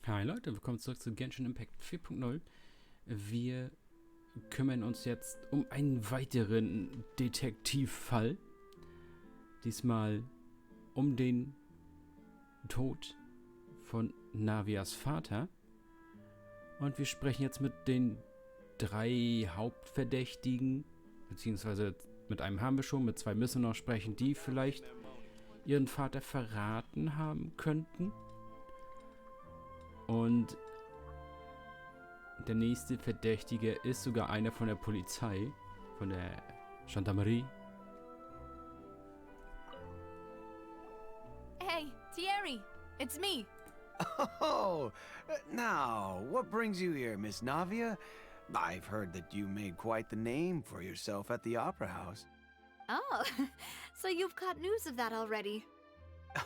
Hi Leute, willkommen zurück zu Genshin Impact 4.0. Wir kümmern uns jetzt um einen weiteren Detektivfall. Diesmal um den Tod von Navias Vater. Und wir sprechen jetzt mit den 3 Hauptverdächtigen, beziehungsweise mit einem haben wir schon, mit 2 müssen wir noch sprechen, die vielleicht ihren Vater verraten haben könnten. Und der nächste Verdächtige ist sogar einer von der Polizei, von der Gendarmerie. Hey, Thierry, it's me. Oh, now, what brings you here, Miss Navia? I've heard that you made quite the name for yourself at the Opera House. Oh, so you've caught news of that already.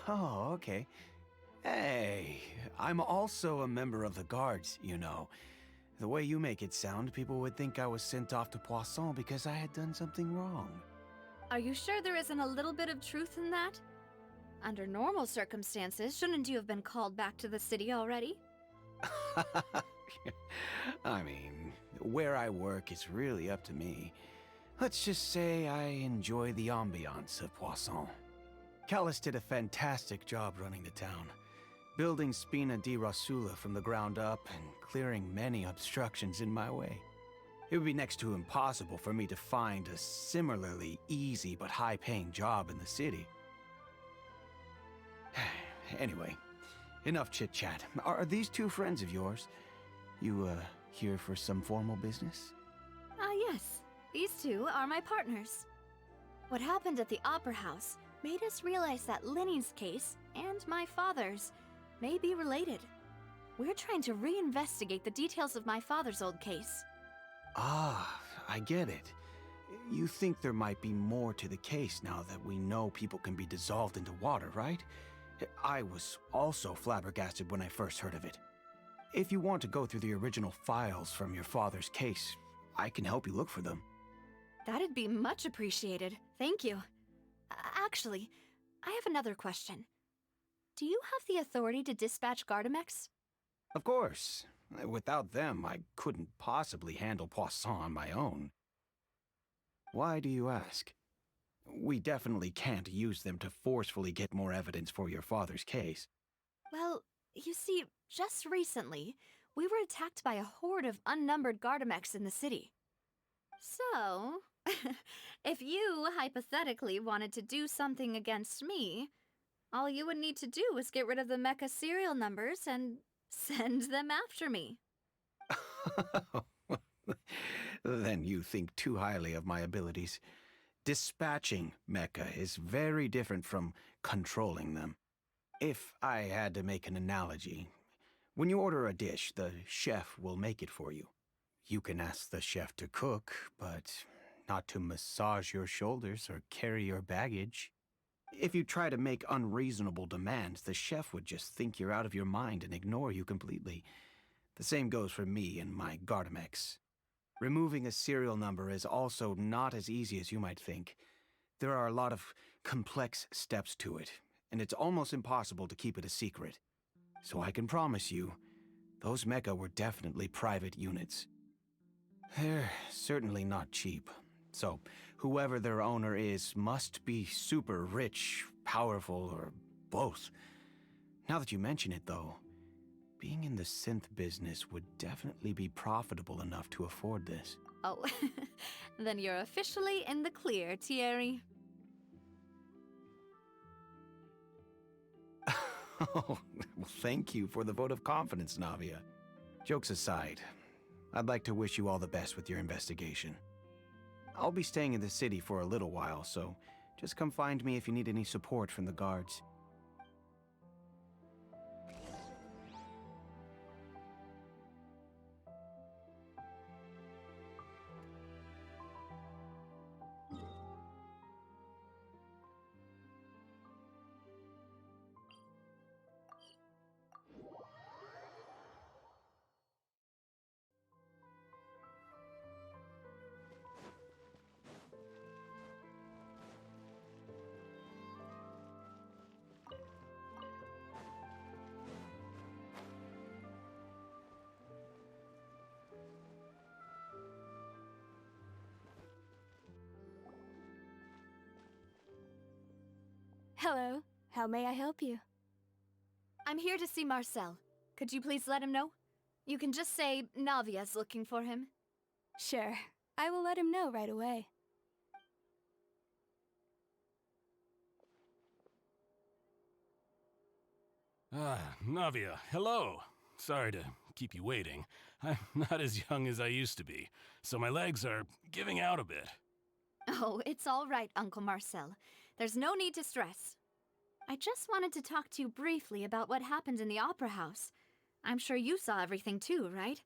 Oh, okay. Hey, I'm also a member of the Guards, you know. The way you make it sound, people would think I was sent off to Poisson because I had done something wrong. Are you sure there isn't a little bit of truth in that? Under normal circumstances, shouldn't you have been called back to the city already? I mean, where I work is really up to me. Let's just say I enjoy the ambiance of Poisson. Callis did a fantastic job running the town, building Spina di Rosula from the ground up and clearing many obstructions in my way. It would be next to impossible for me to find a similarly easy but high-paying job in the city. Anyway, enough chit-chat. Are these 2 friends of yours? You, here for some formal business? Yes. These 2 are my partners. What happened at the Opera House made us realize that Linny's case and my father's may be related. We're trying to reinvestigate the details of my father's old case. Ah, I get it. You think there might be more to the case now that we know people can be dissolved into water, right? I was also flabbergasted when I first heard of it. If you want to go through the original files from your father's case, I can help you look for them. That'd be much appreciated. Thank you. Actually, I have another question. Do you have the authority to dispatch Gardamex? Of course. Without them, I couldn't possibly handle Poisson on my own. Why do you ask? We definitely can't use them to forcefully get more evidence for your father's case. Well, you see, just recently, we were attacked by a horde of unnumbered Gardamex in the city. So, if you hypothetically wanted to do something against me, all you would need to do is get rid of the mecha serial numbers and send them after me. Then you think too highly of my abilities. Dispatching mecha is very different from controlling them. If I had to make an analogy, when you order a dish, the chef will make it for you. You can ask the chef to cook, but not to massage your shoulders or carry your baggage. If you try to make unreasonable demands, the chef would just think you're out of your mind and ignore you completely. The same goes for me and my Gardamex. Removing a serial number is also not as easy as you might think. There are a lot of complex steps to it, and it's almost impossible to keep it a secret. So I can promise you, those mecha were definitely private units. They're certainly not cheap. So, whoever their owner is must be super rich, powerful, or both. Now that you mention it, though, being in the synth business would definitely be profitable enough to afford this. Oh, then you're officially in the clear, Thierry. Oh, well, thank you for the vote of confidence, Navia. Jokes aside, I'd like to wish you all the best with your investigation. I'll be staying in the city for a little while, so just come find me if you need any support from the guards. Hello. How may I help you? I'm here to see Marcel. Could you please let him know? You can just say Navia's looking for him. Sure. I will let him know right away. Navia, hello. Sorry to keep you waiting. I'm not as young as I used to be, so my legs are giving out a bit. Oh, it's all right, Uncle Marcel. There's no need to stress. I just wanted to talk to you briefly about what happened in the Opera House. I'm sure you saw everything too, right?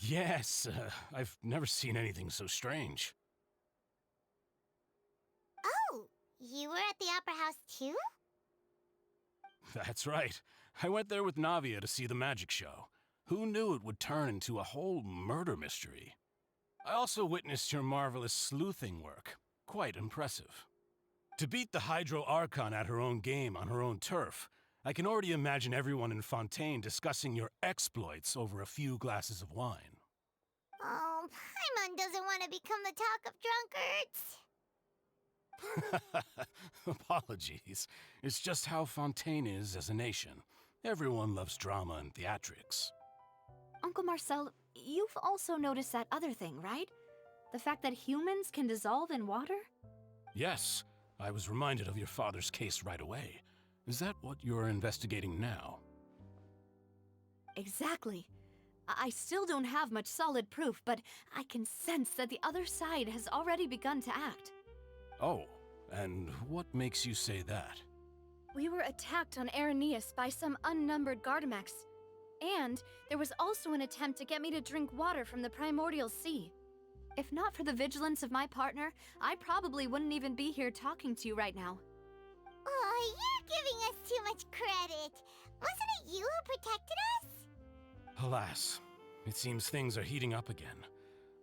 Yes, I've never seen anything so strange. Oh, you were at the Opera House too? That's right. I went there with Navia to see the magic show. Who knew it would turn into a whole murder mystery? I also witnessed your marvelous sleuthing work. Quite impressive. To beat the Hydro Archon at her own game on her own turf, I can already imagine everyone in Fontaine discussing your exploits over a few glasses of wine. Oh, Paimon doesn't want to become the talk of drunkards. Apologies. It's just how Fontaine is as a nation. Everyone loves drama and theatrics. Uncle Marcel, you've also noticed that other thing, right? The fact that humans can dissolve in water? Yes, I was reminded of your father's case right away. Is that what you're investigating now? Exactly. I still don't have much solid proof, but I can sense that the other side has already begun to act. Oh, and what makes you say that? We were attacked on Araneus by some unnumbered Gardamex. And there was also an attempt to get me to drink water from the primordial sea. If not for the vigilance of my partner, I probably wouldn't even be here talking to you right now. Oh, you're giving us too much credit. Wasn't it you who protected us? Alas, it seems things are heating up again.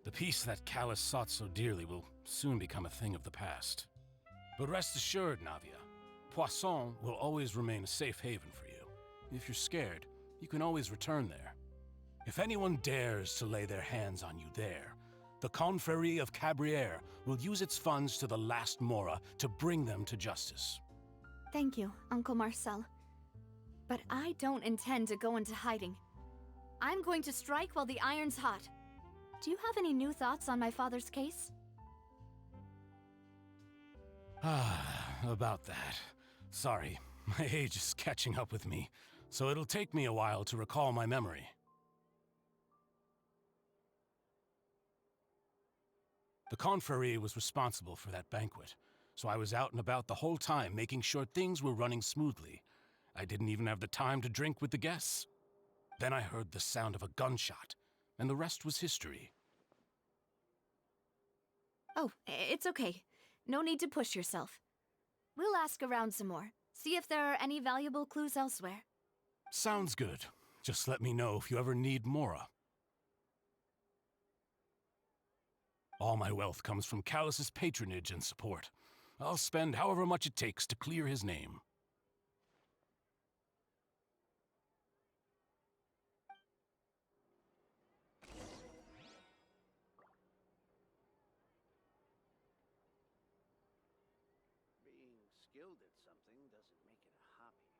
The peace that Callus sought so dearly will soon become a thing of the past. But rest assured, Navia, Poisson will always remain a safe haven for you. If you're scared, you can always return there. If anyone dares to lay their hands on you there, the Confrérie of Cabrières will use its funds to the last Mora to bring them to justice. Thank you, Uncle Marcel. But I don't intend to go into hiding. I'm going to strike while the iron's hot. Do you have any new thoughts on my father's case? About that. Sorry, my age is catching up with me, so it'll take me a while to recall my memory. The Confrérie was responsible for that banquet, so I was out and about the whole time making sure things were running smoothly. I didn't even have the time to drink with the guests. Then I heard the sound of a gunshot, and the rest was history. Oh, it's okay. No need to push yourself. We'll ask around some more, see if there are any valuable clues elsewhere. Sounds good. Just let me know if you ever need Mora. All my wealth comes from Callus's patronage and support. I'll spend however much it takes to clear his name. Being skilled at something doesn't make it a hobby.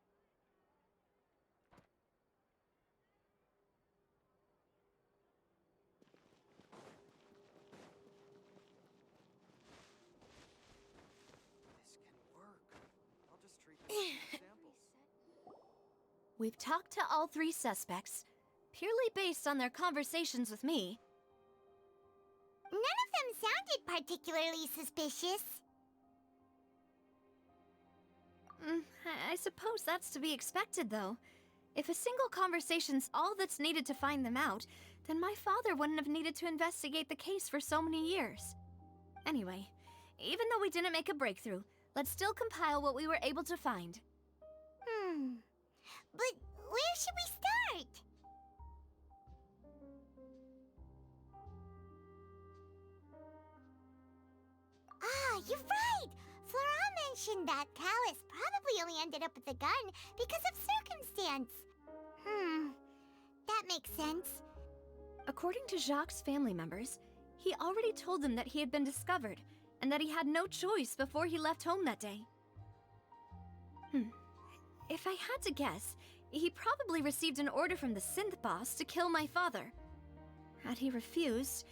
This can work. I'll just treat this as an example. We've talked to all three suspects, purely based on their conversations with me. None of them sounded particularly suspicious. I suppose that's to be expected, though. If a single conversation's all that's needed to find them out, then my father wouldn't have needed to investigate the case for so many years. Anyway, even though we didn't make a breakthrough, let's still compile what we were able to find. But where should we start? Ah, you're right! Flora mentioned that Callus probably only ended up with the gun because of circumstance. That makes sense. According to Jacques' family members, he already told them that he had been discovered, and that he had no choice before he left home that day. If I had to guess, he probably received an order from the synth boss to kill my father. Had he refused,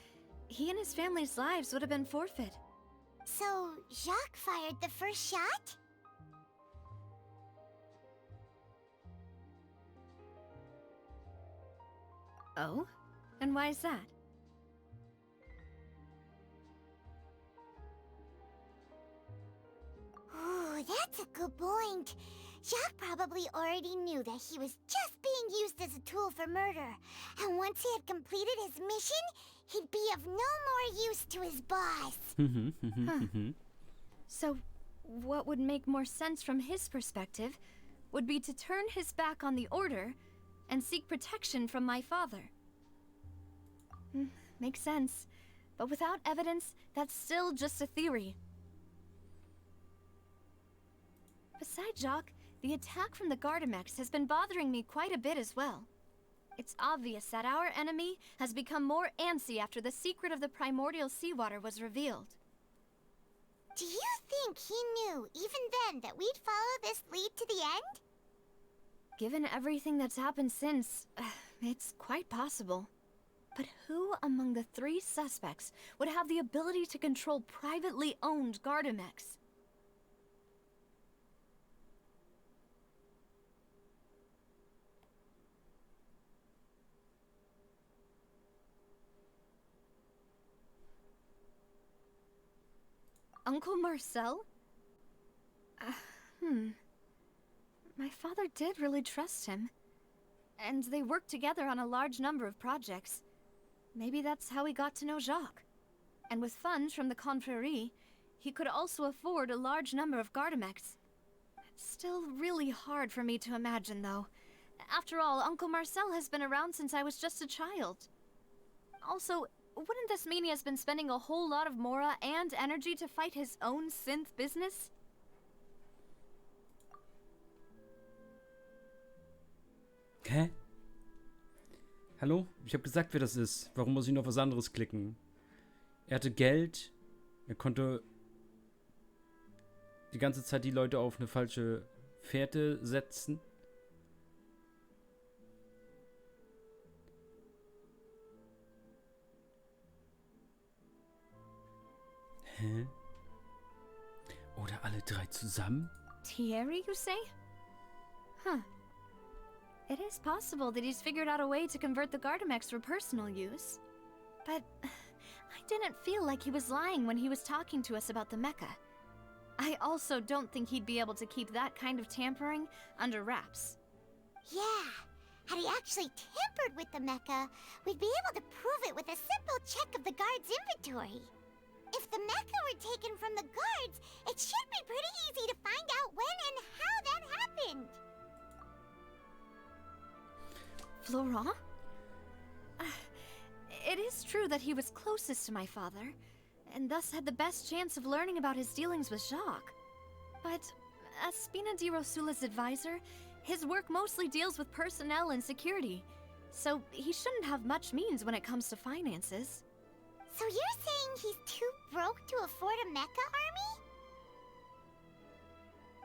he and his family's lives would have been forfeit. So, Jacques fired the first shot? Oh? And why is that? Ooh, that's a good point. Jacques probably already knew that he was just being used as a tool for murder. And once he had completed his mission, he'd be of no more use to his boss. So, what would make more sense from his perspective would be to turn his back on the Order and seek protection from my father. Makes sense. But without evidence, that's still just a theory. Besides Jacques, the attack from the Gardamex has been bothering me quite a bit as well. It's obvious that our enemy has become more antsy after the secret of the primordial seawater was revealed. Do you think he knew, even then, that we'd follow this lead to the end? Given everything that's happened since, it's quite possible. But who among the three suspects would have the ability to control privately owned Gardamex? Uncle Marcel? My father did really trust him. And they worked together on a large number of projects. Maybe that's how he got to know Jacques. And with funds from the Confrérie, he could also afford a large number of Gardamex. It's still really hard for me to imagine, though. After all, Uncle Marcel has been around since I was just a child. Also, wouldn't this mean he has been spending a whole lot of mora and energy to fight his own synth business? Hä? Hallo? Ich habe gesagt, wer das ist. Warum muss ich noch was anderes klicken? Er hatte Geld. Er konnte die ganze Zeit die Leute auf eine falsche Fährte setzen. Hä? Oder alle drei zusammen? Thierry, you say? Huh. It is possible that he's figured out a way to convert the Gardamex for personal use. But I didn't feel like he was lying when he was talking to us about the mecha. I also don't think he'd be able to keep that kind of tampering under wraps. Yeah. Had he actually tampered with the mecha, we'd be able to prove it with a simple check of the guard's inventory. If the mecha were taken from the guards, it should be pretty easy to find out when and how that happened. Florent? It is true that he was closest to my father, and thus had the best chance of learning about his dealings with Jacques. But as Spina di Rosula's advisor, his work mostly deals with personnel and security, so he shouldn't have much means when it comes to finances. So you're saying he's too broke to afford a mecha army?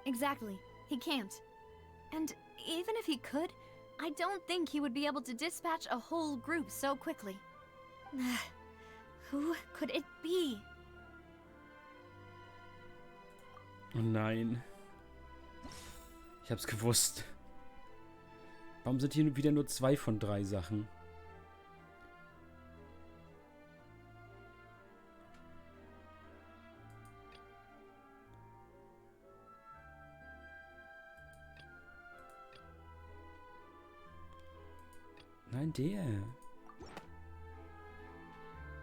Exactly. He can't. And even if he could, I don't think he would be able to dispatch a whole group so quickly. Who could it be? Oh nein. Ich hab's gewusst. Warum sind hier wieder nur 2 von 3 Sachen? Nein, der.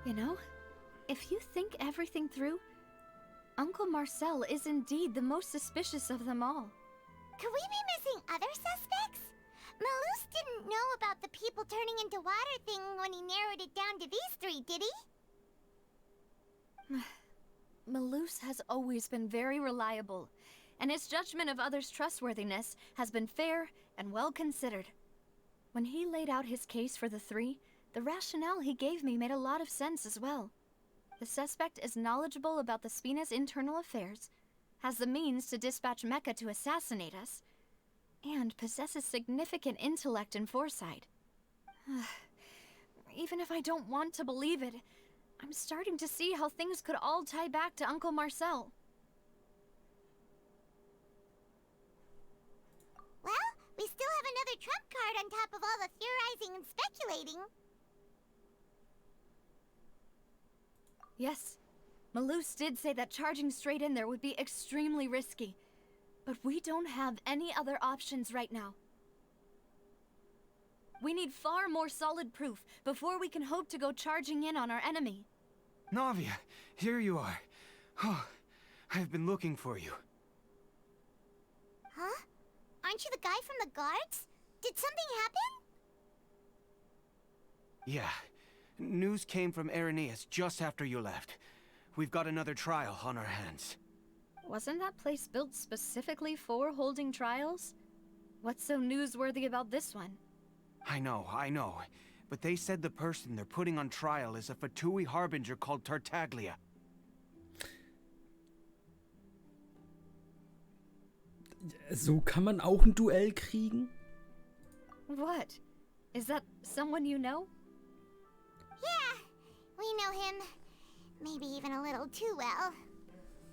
You know, if you think everything through, Uncle Marcel is indeed the most suspicious of them all. Could we be missing other suspects? Malus didn't know about the people turning into water thing when he narrowed it down to these 3, did he? Malus has always been very reliable, and his judgment of others' trustworthiness has been fair and well considered. When he laid out his case for the 3, the rationale he gave me made a lot of sense as well. The suspect is knowledgeable about the Spina's internal affairs, has the means to dispatch mecha to assassinate us, and possesses significant intellect and foresight. Even if I don't want to believe it, I'm starting to see how things could all tie back to Uncle Marcel. Well, we still have another trump card on top of all the theorizing and speculating. Yes, Malus did say that charging straight in there would be extremely risky. But we don't have any other options right now. We need far more solid proof before we can hope to go charging in on our enemy. Navia, here you are. Oh, I've been looking for you. Huh? Aren't you the guy from the guards? Did something happen? Yeah. News came from Irenaeus just after you left. We've got another trial on our hands. Wasn't that place built specifically for holding trials? What's so newsworthy about this one? I know. But they said the person they're putting on trial is a Fatui harbinger called Tartaglia. So kann man auch ein Duell kriegen? What? Is that someone you know? Yeah, we know him. Maybe even a little too well.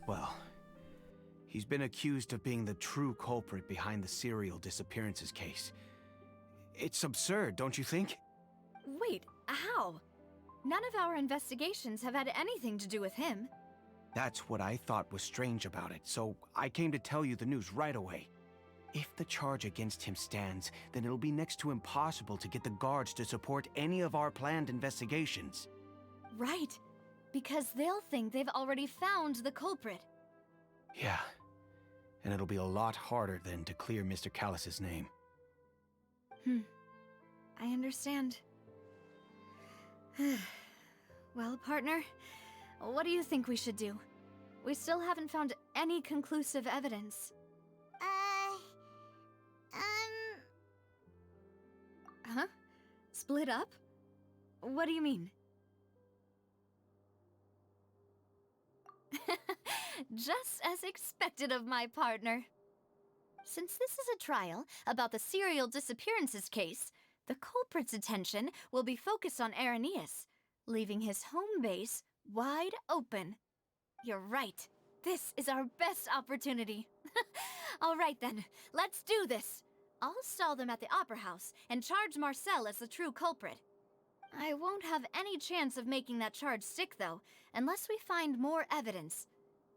Well, he's been accused of being the true culprit behind the serial disappearances case. It's absurd, don't you think? Wait, how? None of our investigations have had anything to do with him. That's what I thought was strange about it, so I came to tell you the news right away. If the charge against him stands, then it'll be next to impossible to get the guards to support any of our planned investigations. Right, because they'll think they've already found the culprit. Yeah, and it'll be a lot harder then to clear Mr. Callus's name. I understand. Well, partner, what do you think we should do? We still haven't found any conclusive evidence. Huh? Split up? What do you mean? Just as expected of my partner. Since this is a trial about the serial disappearances case, the culprit's attention will be focused on Irenaeus, leaving his home base wide open. You're right. This is our best opportunity. All right then, let's do this. I'll stall them at the Opera House and charge Marcel as the true culprit. I won't have any chance of making that charge stick, though, unless we find more evidence.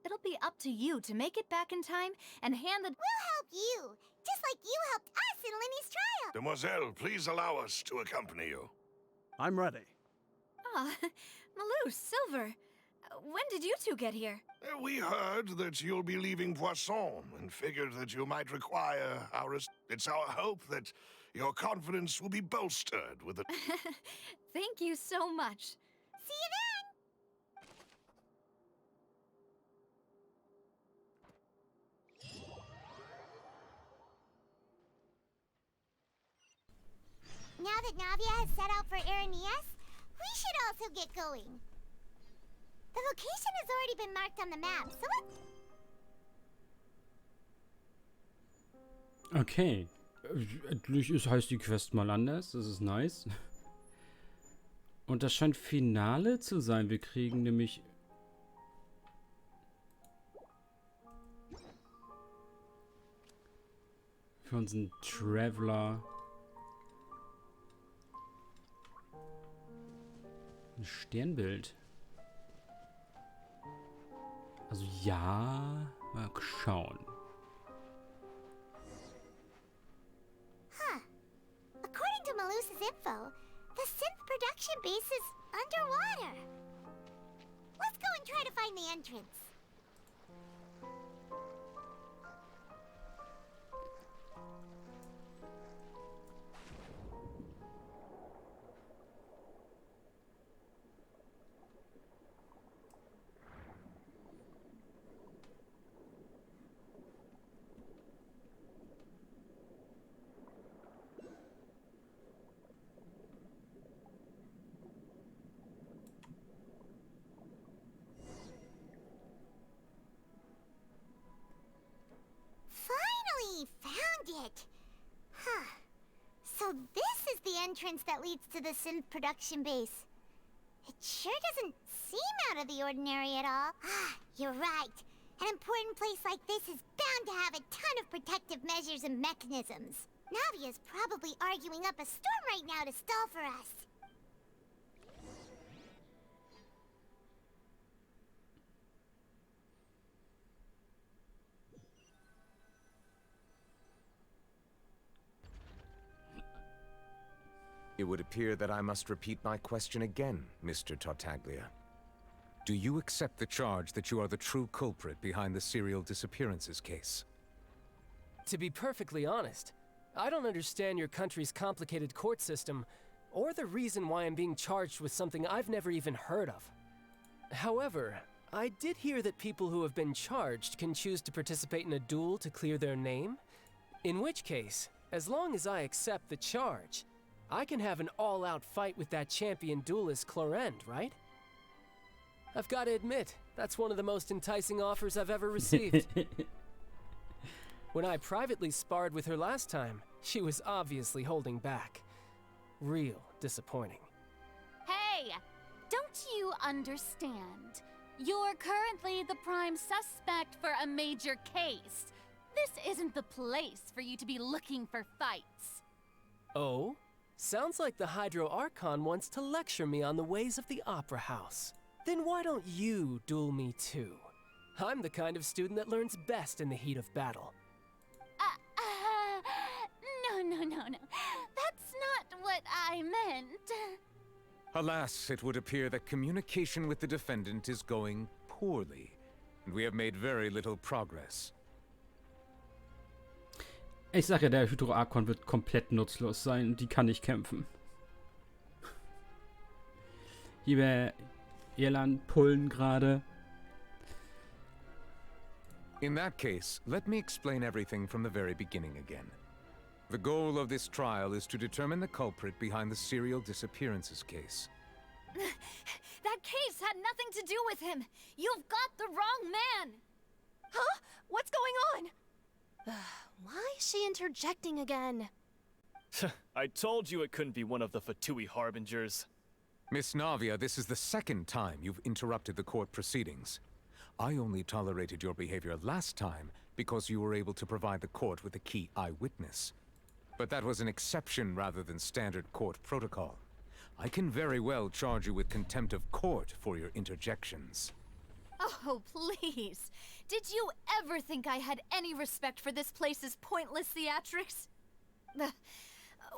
It'll be up to you to make it back in time and hand the— We'll help you, just like you helped us in Linny's trial. Demoiselle, please allow us to accompany you. I'm ready. Ah, Malus, Silver. When did you two get here? We heard that you'll be leaving Poisson and figured that you might require It's our hope that your confidence will be bolstered with the... Thank you so much. See you then! Now that Navia has set out for Irenaeus, we should also get going. The location has already been marked on the map, so let's... Okay. Endlich heißt die Quest mal anders. Das ist nice. Und das scheint Finale zu sein. Wir kriegen nämlich... für unseren Traveler... ein Sternbild. Also ja, mal schauen. According to Malus's info, the synth production base is underwater. Let's go and try to find the entrance. entrance that leads to the synth production base. It sure doesn't seem out of the ordinary at all. Ah, you're right. An important place like this is bound to have a ton of protective measures and mechanisms. Navia's probably arguing up a storm right now to stall for us. It would appear that I must repeat my question again, Mr. Tartaglia. Do you accept the charge that you are the true culprit behind the serial disappearances case? To be perfectly honest, I don't understand your country's complicated court system, or the reason why I'm being charged with something I've never even heard of. However, I did hear that people who have been charged can choose to participate in a duel to clear their name, in which case, as long as I accept the charge, I can have an all-out fight with that champion duelist Clorend, right? I've got to admit, that's one of the most enticing offers I've ever received. When I privately sparred with her last time, she was obviously holding back. Real disappointing. Hey! Don't you understand? You're currently the prime suspect for a major case. This isn't the place for you to be looking for fights. Oh? Sounds like the Hydro Archon wants to lecture me on the ways of the Opera House. Then why don't you duel me too? I'm the kind of student that learns best in the heat of battle. No. That's not what I meant. Alas, it would appear that communication with the defendant is going poorly, and we have made very little progress. Ich sage ja, der Hydro Archon wird komplett nutzlos sein. Die kann nicht kämpfen. Hier bei Irland pullen gerade. In that case, let me explain everything from the very beginning again. The goal of this trial is to determine the culprit behind the serial disappearances case. That case had nothing to do with him. You've got the wrong man. Huh? What's going on? Why is she interjecting again? I told you it couldn't be one of the Fatui Harbingers. Miss Navia, this is the second time you've interrupted the court proceedings. I only tolerated your behavior last time because you were able to provide the court with a key eyewitness. But that was an exception rather than standard court protocol. I can very well charge you with contempt of court for your interjections. Oh, please. Did you ever think I had any respect for this place's pointless theatrics?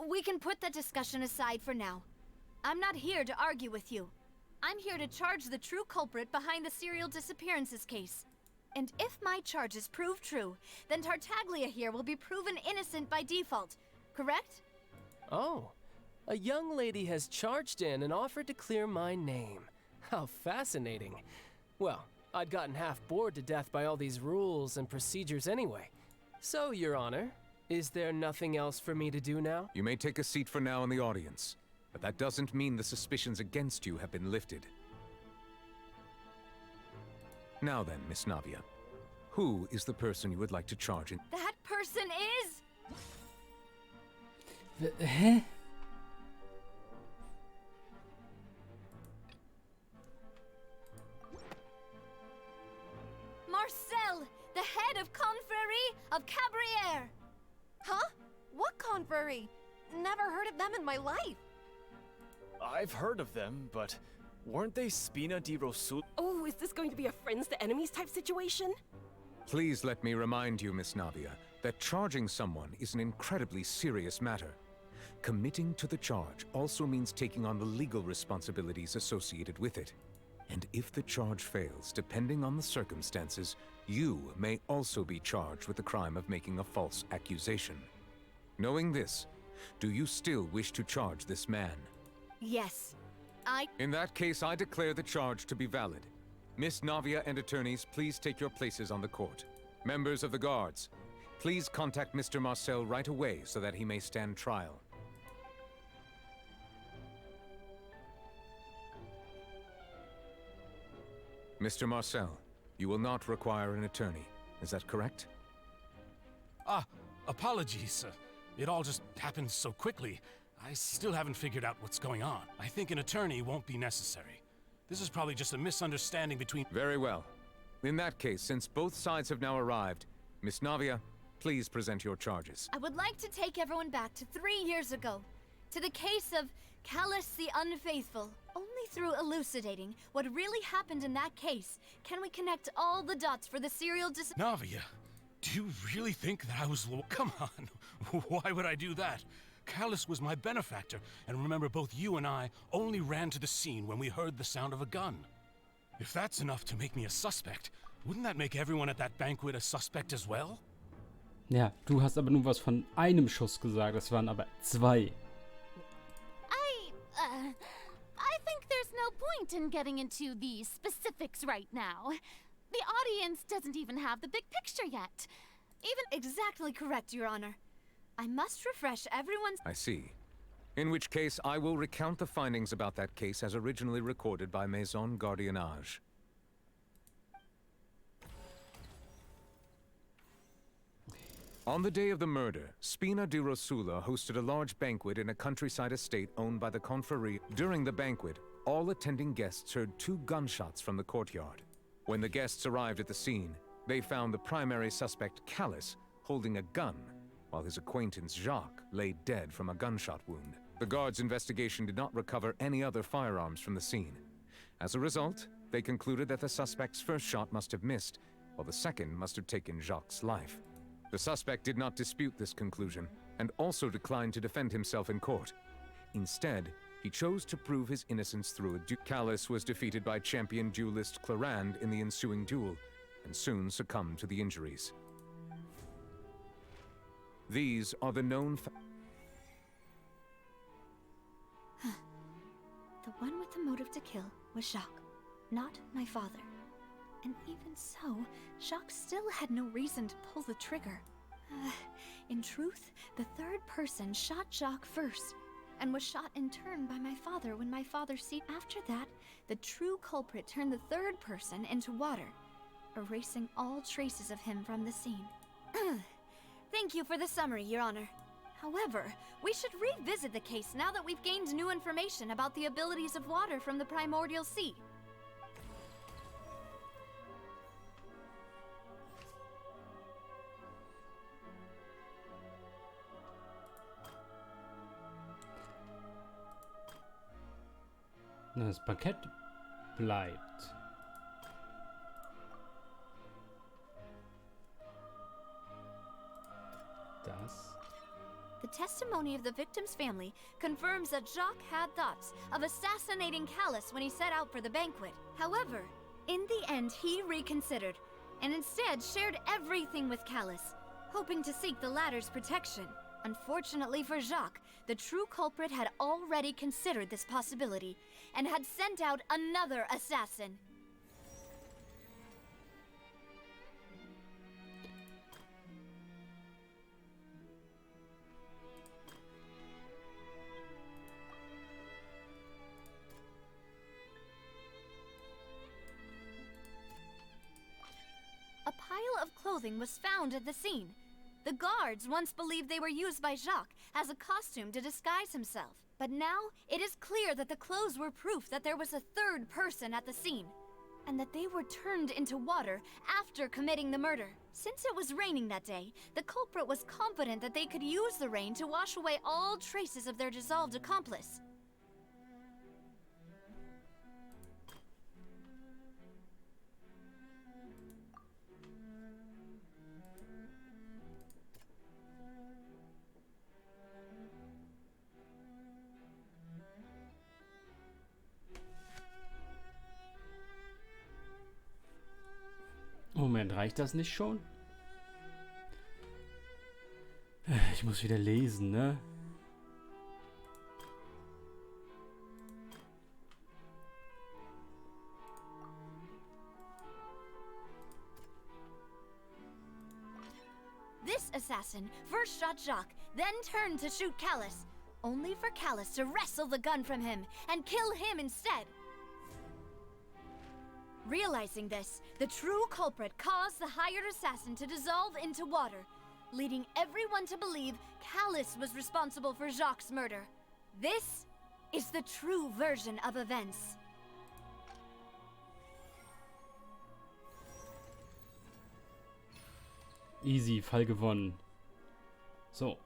We can put that discussion aside for now. I'm not here to argue with you. I'm here to charge the true culprit behind the serial disappearances case. And if my charges prove true, then Tartaglia here will be proven innocent by default, correct? Oh, a young lady has charged in and offered to clear my name. How fascinating. Well, I'd gotten half bored to death by all these rules and procedures anyway. So, Your Honor, is there nothing else for me to do now? You may take a seat for now in the audience, but that doesn't mean the suspicions against you have been lifted. Now then, Miss Navia, who is the person you would like to charge in? That person is... Hä? Marcel, the head of Confrérie of Cabrières. Huh? What confrérie? Never heard of them in my life. I've heard of them, but weren't they Spina di Rosul? Oh, is this going to be a friends to enemies type situation? Please let me remind you, Miss Navia, that charging someone is an incredibly serious matter. Committing to the charge also means taking on the legal responsibilities associated with it. And if the charge fails, depending on the circumstances, you may also be charged with the crime of making a false accusation. Knowing this, do you still wish to charge this man? Yes, In that case, I declare the charge to be valid. Miss Navia and attorneys, please take your places on the court. Members of the guards, please contact Mr. Marcel right away so that he may stand trial. Mr. Marcel, you will not require an attorney. Is that correct? Apologies. It all just happened so quickly. I still haven't figured out what's going on. I think an attorney won't be necessary. This is probably just a misunderstanding between... Very well. In that case, since both sides have now arrived, Miss Navia, please present your charges. I would like to take everyone back to 3 years ago, to the case of Callus the Unfaithful. Only through elucidating what really happened in that case can we connect all the dots for the serial Navia, do you really think that I was... Come on, why would I do that? Callus was my benefactor, and remember both you and I only ran to the scene when we heard the sound of a gun. If that's enough to make me a suspect, wouldn't that make everyone at that banquet a suspect as well? Ja, du hast aber nur was von einem Schuss gesagt, es waren aber 2. I think there's no point in getting into the specifics right now. The audience doesn't even have the big picture yet. Exactly correct, Your Honor. I must refresh everyone's... I see. In which case, I will recount the findings about that case as originally recorded by Maison Gardiennage. On the day of the murder, Spina di Rosula hosted a large banquet in a countryside estate owned by the Confrérie. During the banquet, all attending guests heard 2 gunshots from the courtyard. When the guests arrived at the scene, they found the primary suspect, Callus, holding a gun, while his acquaintance Jacques lay dead from a gunshot wound. The guards' investigation did not recover any other firearms from the scene. As a result, they concluded that the suspect's first shot must have missed, while the second must have taken Jacques' life. The suspect did not dispute this conclusion, and also declined to defend himself in court. Instead, he chose to prove his innocence through a duel. Callus was defeated by champion duelist Clarande in the ensuing duel, and soon succumbed to the injuries. These are the known The one with the motive to kill was Jacques, not my father. And even so, Jacques still had no reason to pull the trigger. In truth, the third person shot Jacques first, and was shot in turn by my father when my father After that, the true culprit turned the third person into water, erasing all traces of him from the scene. Thank you for the summary, Your Honor. However, we should revisit the case now that we've gained new information about the abilities of water from the primordial sea. Das Bankett bleibt. The testimony of the victim's family confirms that Jacques had thoughts of assassinating Callus when he set out for the banquet. However, in the end, he reconsidered, and instead shared everything with Callus, hoping to seek the latter's protection. Unfortunately for Jacques, the true culprit had already considered this possibility, and had sent out another assassin. A pile of clothing was found at the scene. The guards once believed they were used by Jacques as a costume to disguise himself. But now, it is clear that the clothes were proof that there was a third person at the scene, and that they were turned into water after committing the murder. Since it was raining that day, the culprit was confident that they could use the rain to wash away all traces of their dissolved accomplice. Moment, reicht das nicht schon? Ich muss wieder lesen, ne? This assassin first shot Jacques, then turned to shoot Callus, only for Callus to wrestle the gun from him and kill him instead. Realizing this, the true culprit caused the hired assassin to dissolve into water, leading everyone to believe Callus was responsible for Jacques' murder. This is the true version of events. Easy, Fall gewonnen. So.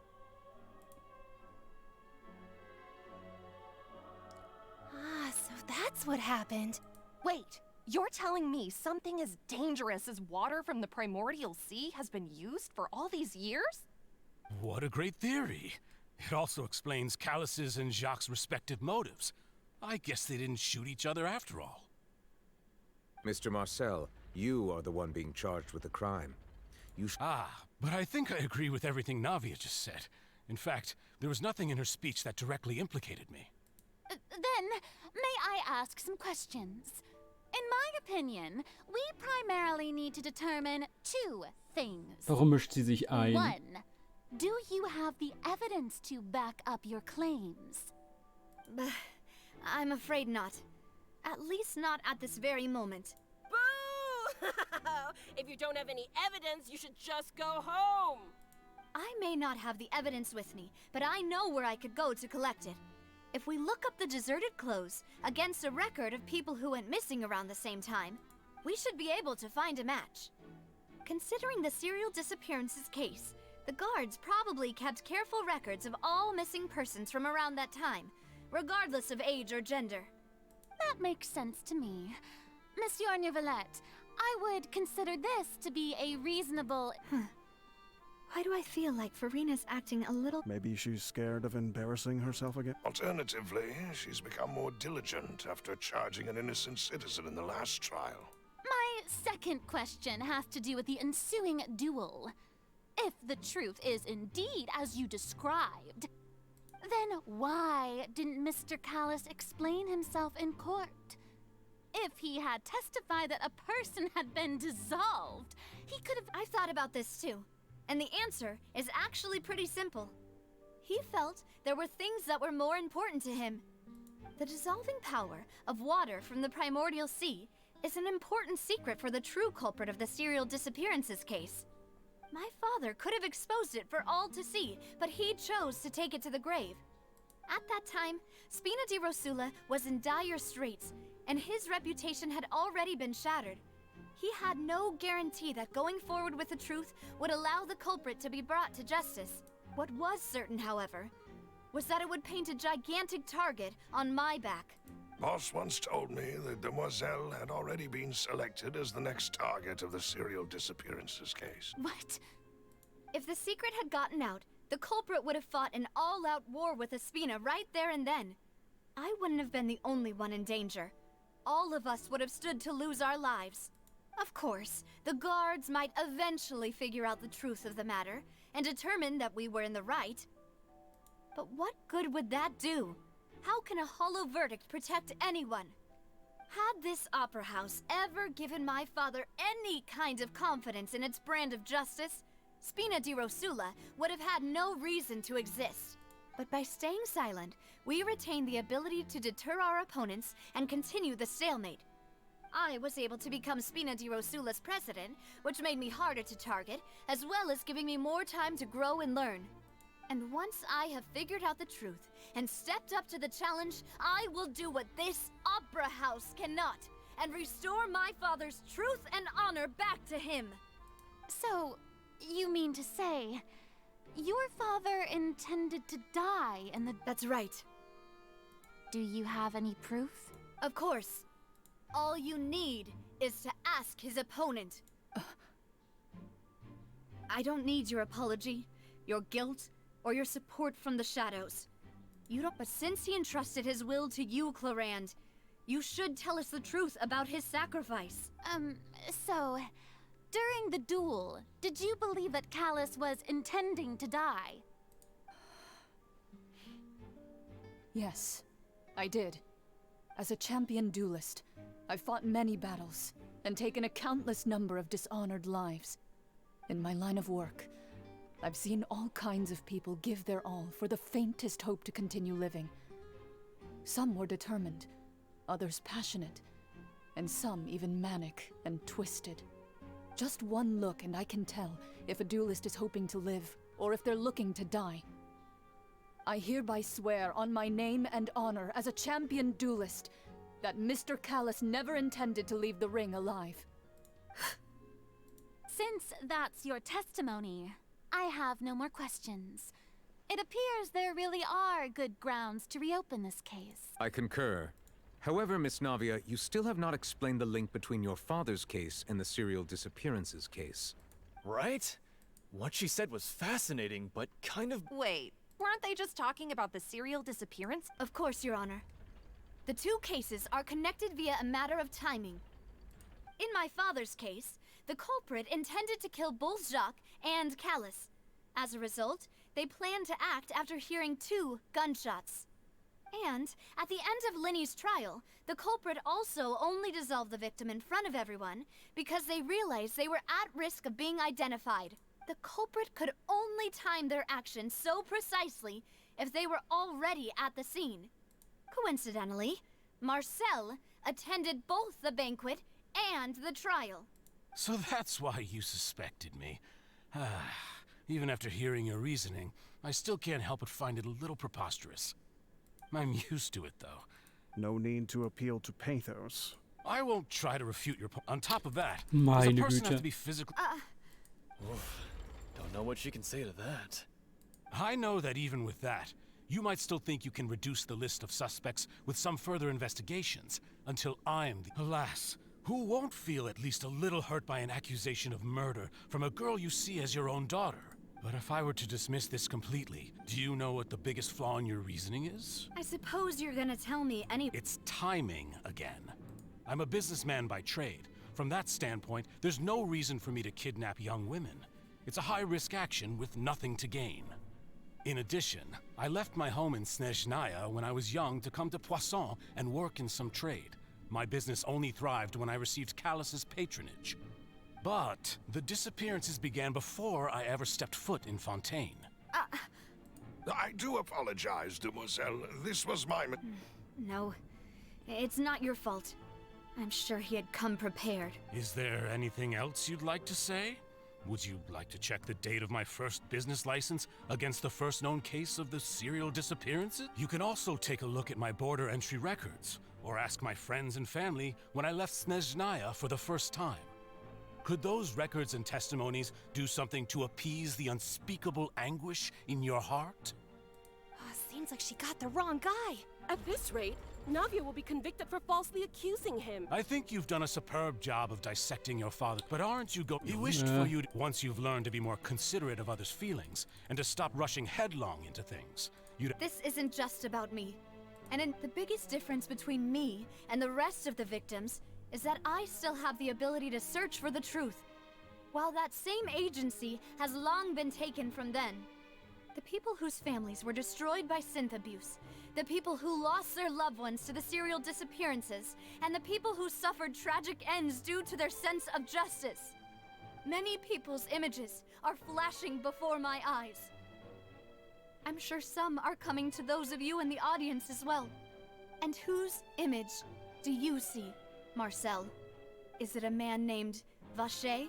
Ah, so that's what happened. Wait, you're telling me something as dangerous as water from the primordial sea has been used for all these years? What a great theory. It also explains Callus's and Jacques' respective motives. I guess they didn't shoot each other after all. Mr. Marcel, you are the one being charged with the crime. But I think I agree with everything Navia just said. In fact, there was nothing in her speech that directly implicated me. Then, may I ask some questions? In my opinion, we primarily need to determine two things. Warum mischt sie sich ein? One, do you have the evidence to back up your claims? I'm afraid not. At least not at this very moment. Boo! If you don't have any evidence, you should just go home! I may not have the evidence with me, but I know where I could go to collect it. If we look up the deserted clothes against a record of people who went missing around the same time, we should be able to find a match. Considering the serial disappearances case, the guards probably kept careful records of all missing persons from around that time, regardless of age or gender. That makes sense to me. Monsieur Neuvillette, I would consider this to be a reasonable... Why do I feel like Farina's acting a little... Maybe she's scared of embarrassing herself again? Alternatively, she's become more diligent after charging an innocent citizen in the last trial. My second question has to do with the ensuing duel. If the truth is indeed as you described, then why didn't Mr. Callus explain himself in court? If he had testified that a person had been dissolved, he could have... I've thought about this too, and the answer is actually pretty simple. He felt there were things that were more important to him. The dissolving power of water from the primordial sea is an important secret for the true culprit of the serial disappearances case. My father could have exposed it for all to see, but he chose to take it to the grave. At that time, Spina di Rosula was in dire straits, and his reputation had already been shattered. He had no guarantee that going forward with the truth would allow the culprit to be brought to justice. What was certain, however, was that it would paint a gigantic target on my back. Boss once told me that Demoiselle had already been selected as the next target of the serial disappearances case. What? If the secret had gotten out, the culprit would have fought an all-out war with Espina right there and then. I wouldn't have been the only one in danger. All of us would have stood to lose our lives. Of course, the guards might eventually figure out the truth of the matter and determine that we were in the right. But what good would that do? How can a hollow verdict protect anyone? Had this opera house ever given my father any kind of confidence in its brand of justice, Spina di Rosula would have had no reason to exist. But by staying silent, we retained the ability to deter our opponents and continue the stalemate. I was able to become Spina di Rosula's president, which made me harder to target, as well as giving me more time to grow and learn. And once I have figured out the truth and stepped up to the challenge, I will do what this opera house cannot, and restore my father's truth and honor back to him. So, you mean to say, your father intended to die in the... That's right. Do you have any proof? Of course. All you need is to ask his opponent. I don't need your apology, your guilt, or your support from the shadows. You don't, but since he entrusted his will to you, Clarand, you should tell us the truth about his sacrifice. So, during the duel, did you believe that Callus was intending to die? Yes, I did. As a champion duelist, I've fought many battles and taken a countless number of dishonored lives. In my line of work, I've seen all kinds of people give their all for the faintest hope to continue living. Some were determined, others passionate, and some even manic and twisted. Just one look and I can tell if a duelist is hoping to live or if they're looking to die. I hereby swear on my name and honor as a champion duelist that Mr. Callus never intended to leave the ring alive. Since that's your testimony, I have no more questions. It appears there really are good grounds to reopen this case. I concur. However, Miss Navia, you still have not explained the link between your father's case and the serial disappearances case. Right? What she said was fascinating, but kind of... Wait, weren't they just talking about the serial disappearance? Of course, Your Honor. The two cases are connected via a matter of timing. In my father's case, the culprit intended to kill both Jacques and Callus. As a result, they planned to act after hearing 2 gunshots. And at the end of Linny's trial, the culprit also only dissolved the victim in front of everyone because they realized they were at risk of being identified. The culprit could only time their actions so precisely if they were already at the scene. Coincidentally, Marcel attended both the banquet and the trial. So that's why you suspected me. Even after hearing your reasoning, I still can't help but find it a little preposterous. I'm used to it, though. No need to appeal to pathos. I won't try to refute your point. On top of that, does a Meine person have Güte. to be physically... Oof, don't know what she can say to that. I know that even with that, you might still think you can reduce the list of suspects with some further investigations, until I'm the... Alas, who won't feel at least a little hurt by an accusation of murder from a girl you see as your own daughter? But if I were to dismiss this completely, do you know what the biggest flaw in your reasoning is? I suppose you're gonna tell me any... It's timing again. I'm a businessman by trade. From that standpoint, there's no reason for me to kidnap young women. It's a high-risk action with nothing to gain. In addition, I left my home in Snezhnaya when I was young to come to Poisson and work in some trade. My business only thrived when I received Callus's patronage. But the disappearances began before I ever stepped foot in Fontaine. I do apologize, Demoiselle. This was my... No, it's not your fault. I'm sure he had come prepared. Is there anything else you'd like to say? Would you like to check the date of my first business license against the first known case of the serial disappearances? You can also take a look at my border entry records, or ask my friends and family when I left Snezhnaya for the first time. Could those records and testimonies do something to appease the unspeakable anguish in your heart? Seems like she got the wrong guy. At this rate, Navia will be convicted for falsely accusing him. I think you've done a superb job of dissecting your father, but aren't you He wished for you to, once you've learned to be more considerate of others' feelings, and to stop rushing headlong into things. This isn't just about me. And the biggest difference between me and the rest of the victims is that I still have the ability to search for the truth, while that same agency has long been taken from them. The people whose families were destroyed by synth abuse, the people who lost their loved ones to the serial disappearances, and the people who suffered tragic ends due to their sense of justice. Many people's images are flashing before my eyes. I'm sure some are coming to those of you in the audience as well. And whose image do you see, Marcel? Is it a man named Vacher?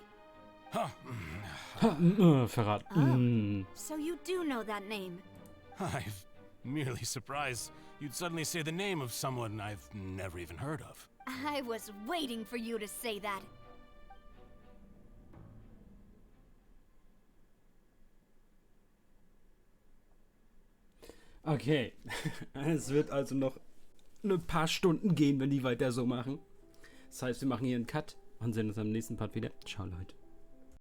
Verrat. So you do know that name. I'm merely surprised you'd suddenly say the name of someone I've never even heard of. I was waiting for you to say that. Okay, es wird also noch ein paar Stunden gehen, wenn die weiter so machen. Das heißt, wir machen hier einen Cut und sehen uns am nächsten Part wieder. Ciao, Leute.